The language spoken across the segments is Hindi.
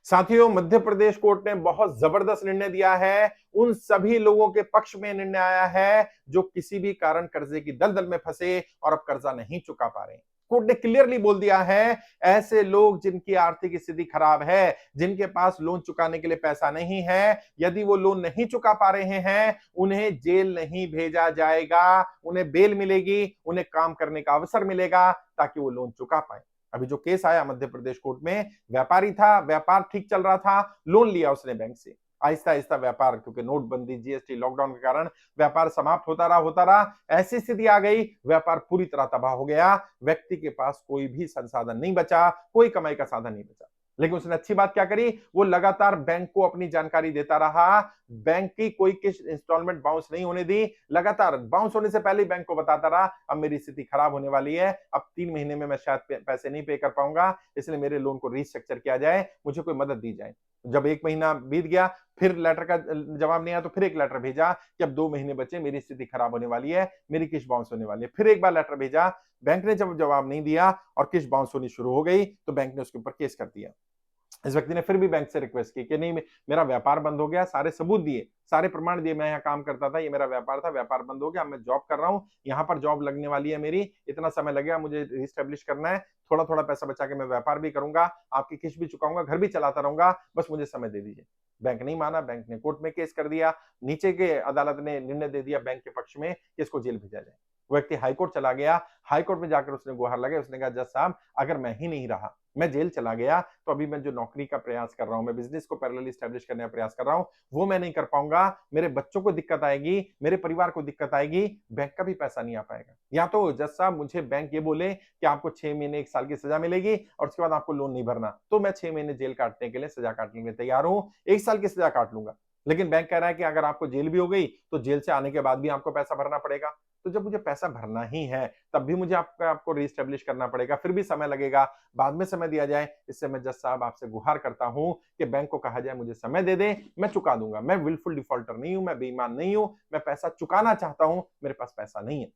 साथियों, मध्य प्रदेश कोर्ट ने बहुत जबरदस्त निर्णय दिया है। उन सभी लोगों के पक्ष में निर्णय आया है जो किसी भी कारण कर्जे की दलदल में फंसे और अब कर्जा नहीं चुका पा रहे हैं। कोर्ट ने क्लियरली बोल दिया है, ऐसे लोग जिनकी आर्थिक स्थिति खराब है, जिनके पास लोन चुकाने के लिए पैसा नहीं है, यदि वो लोन नहीं चुका पा रहे हैं, उन्हें जेल नहीं भेजा जाएगा, उन्हें बेल मिलेगी, उन्हें काम करने का अवसर मिलेगा ताकि वो लोन चुका पाए। अभी जो केस आया मध्य प्रदेश कोर्ट में, व्यापारी था, व्यापार ठीक चल रहा था, लोन लिया उसने बैंक से। आहिस्ता आहिस्ता व्यापार, क्योंकि नोटबंदी, जीएसटी, लॉकडाउन के कारण व्यापार समाप्त होता रहा। ऐसी स्थिति आ गई, व्यापार पूरी तरह तबाह हो गया। व्यक्ति के पास कोई भी संसाधन नहीं बचा, कोई कमाई का साधन नहीं बचा। लेकिन उसने अच्छी बात क्या करी, वो लगातार बैंक को अपनी जानकारी देता रहा। बैंक की कोई किस्त इंस्टॉलमेंट बाउंस नहीं होने दी, लगातार बाउंस होने से पहले ही बैंक को बताता रहा, अब मेरी स्थिति खराब होने वाली है, अब 3 महीने में मैं शायद पैसे नहीं पे कर पाऊंगा, इसलिए मेरे लोन को रीस्ट्रक्चर किया जाए, मुझे कोई मदद दी जाए। जब 1 महीना बीत गया, फिर लेटर का जवाब नहीं आया, तो फिर एक लेटर भेजा कि अब 2 महीने बचे, मेरी स्थिति खराब होने वाली है, मेरी किस्त बाउंस होने वाली है। फिर एक बार लेटर भेजा, बैंक ने जब जवाब नहीं दिया और किस्त बाउंस होनी शुरू हो गई, तो बैंक ने उसके ऊपर केस कर दिया। इस व्यक्ति ने फिर भी बैंक से रिक्वेस्ट की कि नहीं, मेरा व्यापार बंद हो गया, सारे सबूत दिए, सारे प्रमाण दिए, मैं यहाँ काम करता था, ये मेरा व्यापार था, व्यापार बंद हो गया, मैं जॉब कर रहा हूँ, यहाँ पर जॉब लगने वाली है मेरी, इतना समय लगेगा, मुझे रिस्टेब्लिश करना है, थोड़ा थोड़ा पैसा बचा के मैं व्यापार भी करूंगा, आपकी किस्त भी चुकाऊंगा, घर भी चलाता रहूंगा, बस मुझे समय दे दीजिए। बैंक नहीं माना, बैंक ने कोर्ट में केस कर दिया, नीचे के अदालत ने निर्णय दे दिया बैंक के पक्ष में कि इसको जेल भेजा जाए। वो व्यक्ति हाईकोर्ट चला गया, हाईकोर्ट में जाकर उसने गुहार लगाई, उसने कहा जज साहब, अगर मैं ही नहीं रहा, मैं जेल चला गया, तो अभी मैं जो नौकरी का प्रयास कर रहा हूं, मैं बिजनेस को पैरेलली एस्टैब्लिश करने का प्रयास कर रहा हूं, वो मैं नहीं कर पाऊंगा, मेरे बच्चों को दिक्कत आएगी, मेरे परिवार को दिक्कत आएगी, बैंक का भी पैसा नहीं आ पाएगा। या तो जज साहब मुझे बैंक ये बोले कि आपको 6 महीने 1 साल की सजा मिलेगी और उसके बाद आपको लोन नहीं भरना, तो मैं 6 महीने जेल काटने के लिए, सजा काटने के लिए तैयार हूं, 1 साल की सजा काट लूंगा। लेकिन बैंक कह रहा है कि अगर आपको जेल भी हो गई, तो जेल से आने के बाद भी आपको पैसा भरना पड़ेगा। तो जब मुझे पैसा भरना ही है, तब भी मुझे आपको रीस्टेब्लिश करना पड़ेगा, फिर भी समय लगेगा, बाद में समय दिया जाए। इससे मैं जज साहब आपसे गुहार करता हूं कि बैंक को कहा जाए मुझे समय दे दे, मैं चुका दूंगा, मैं विलफुल डिफॉल्टर नहीं हूं, मैं बेईमान नहीं हूं, मैं पैसा चुकाना चाहता हूं, मेरे पास पैसा नहीं है।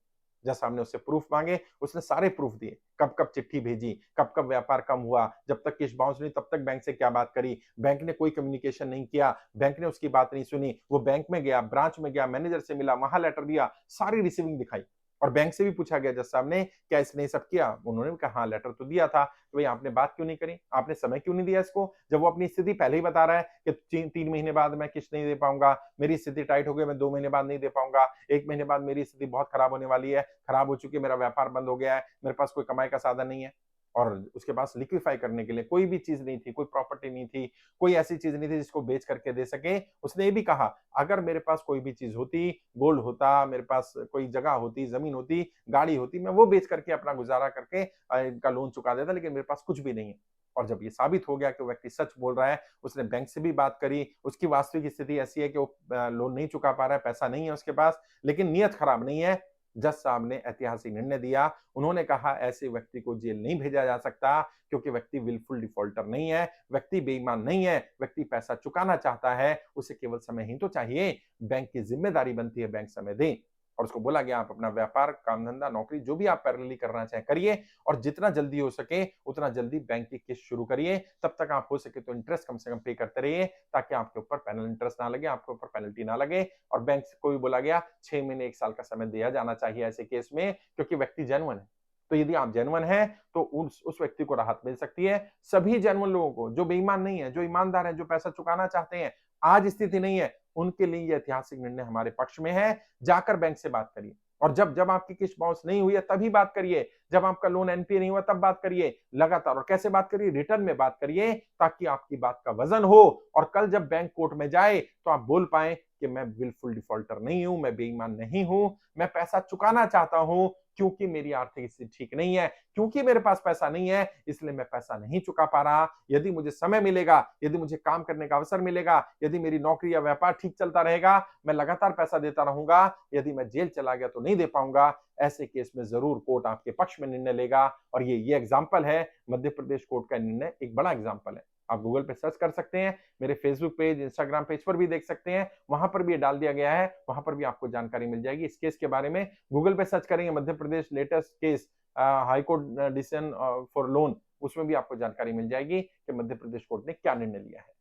जज साहब ने उससे प्रूफ मांगे, उसने सारे प्रूफ दिए, कब कब चिट्ठी भेजी, कब कब व्यापार कम हुआ, जब तक किस्त बाउंस नहीं तब तक बैंक से क्या बात करी, बैंक ने कोई कम्युनिकेशन नहीं किया, बैंक ने उसकी बात नहीं सुनी, वो बैंक में गया, ब्रांच में गया, मैनेजर से मिला, वहां लेटर दिया, सारी रिसीविंग दिखाई। और बैंक से भी पूछा गया जज साहब ने, क्या इसने सब किया? उन्होंने भी कहा हाँ, लेटर तो दिया था। तो भाई आपने बात क्यों नहीं करी, आपने समय क्यों नहीं दिया इसको, जब वो अपनी स्थिति पहले ही बता रहा है कि 3 महीने बाद मैं किस्त नहीं दे पाऊंगा, मेरी स्थिति टाइट हो गई, मैं 2 महीने बाद नहीं दे पाऊंगा, 1 महीने बाद मेरी स्थिति बहुत खराब होने वाली है, खराब हो चुकी है, मेरा व्यापार बंद हो गया है, मेरे पास कोई कमाई का साधन नहीं है। और उसके पास लिक्विफाई करने के लिए कोई भी चीज नहीं थी, कोई प्रॉपर्टी नहीं थी, कोई ऐसी चीज नहीं थी जिसको बेच करके दे सके। उसने ये भी कहा, अगर मेरे पास कोई भी चीज होती, गोल्ड होता, मेरे पास कोई जगह होती, जमीन होती, गाड़ी होती, मैं वो बेच करके अपना गुजारा करके इनका लोन चुका देता, लेकिन मेरे पास कुछ भी नहीं है। और जब ये साबित हो गया कि व्यक्ति सच बोल रहा है, उसने बैंक से भी बात करी, उसकी वास्तविक स्थिति ऐसी है कि वो लोन नहीं चुका पा रहा है, पैसा नहीं है उसके पास, लेकिन नियत खराब नहीं है। जज साहब ने ऐतिहासिक निर्णय दिया, उन्होंने कहा ऐसे व्यक्ति को जेल नहीं भेजा जा सकता, क्योंकि व्यक्ति विलफुल डिफॉल्टर नहीं है, व्यक्ति बेईमान नहीं है, व्यक्ति पैसा चुकाना चाहता है, उसे केवल समय ही तो चाहिए, बैंक की जिम्मेदारी बनती है बैंक समय दे। और उसको बोला गया आप अपना व्यापार, काम धंधा, नौकरी जो भी आप पैरेलली करना चाहें करिए, और जितना जल्दी हो सके उतना जल्दी बैंक की किस्त शुरू करिए, तब तक आप हो सके तो इंटरेस्ट कम से कम पे करते रहिए, ताकि आपके ऊपर पैनल इंटरेस्ट ना लगे, आपके ऊपर पेनल्टी ना लगे। और बैंक को भी बोला गया 6 महीने 1 साल का समय दिया जाना चाहिए ऐसे केस में, क्योंकि व्यक्ति जेन्युइन है। तो यदि आप जेन्युइन हैं, तो उस व्यक्ति को राहत मिल सकती है। सभी जेन्युइन लोगों को, जो बेईमान नहीं है, जो ईमानदार है, जो पैसा चुकाना चाहते हैं, आज स्थिति नहीं है, उनके लिए यह ऐतिहासिक निर्णय हमारे पक्ष में है। जाकर बैंक से बात करिए, और जब जब आपकी किस्त बाउंस नहीं हुई है तभी बात करिए, जब आपका लोन एनपीए नहीं हुआ तब बात करिए, लगातार। और कैसे बात करिए, रिटर्न में बात करिए, ताकि आपकी बात का वजन हो, और कल जब बैंक कोर्ट में जाए तो आप बोल पाए कि मैं विलफुल डिफॉल्टर नहीं हूं, मैं बेईमान नहीं हूं, मैं पैसा चुकाना चाहता हूं, क्योंकि मेरी आर्थिक स्थिति ठीक नहीं है, क्योंकि मेरे पास पैसा नहीं है, इसलिए मैं पैसा नहीं चुका पा रहा। यदि मुझे समय मिलेगा, यदि मुझे काम करने का अवसर मिलेगा, यदि मेरी नौकरी या व्यापार ठीक चलता रहेगा, मैं लगातार पैसा देता रहूंगा। यदि मैं जेल चला गया तो नहीं दे पाऊंगा। ऐसे केस में जरूर कोर्ट आपके पक्ष में निर्णय लेगा। और ये एग्जाम्पल है, मध्य प्रदेश कोर्ट का निर्णय एक बड़ा एग्जाम्पल है। आप गूगल पे सर्च कर सकते हैं, मेरे फेसबुक पेज, इंस्टाग्राम पेज पर भी देख सकते हैं, वहां पर भी ये डाल दिया गया है, वहां पर भी आपको जानकारी मिल जाएगी इस केस के बारे में। गूगल पे सर्च करेंगे Madhya Pradesh latest case high court decision for loan, उसमें भी आपको जानकारी मिल जाएगी कि मध्य प्रदेश कोर्ट ने क्या निर्णय लिया है।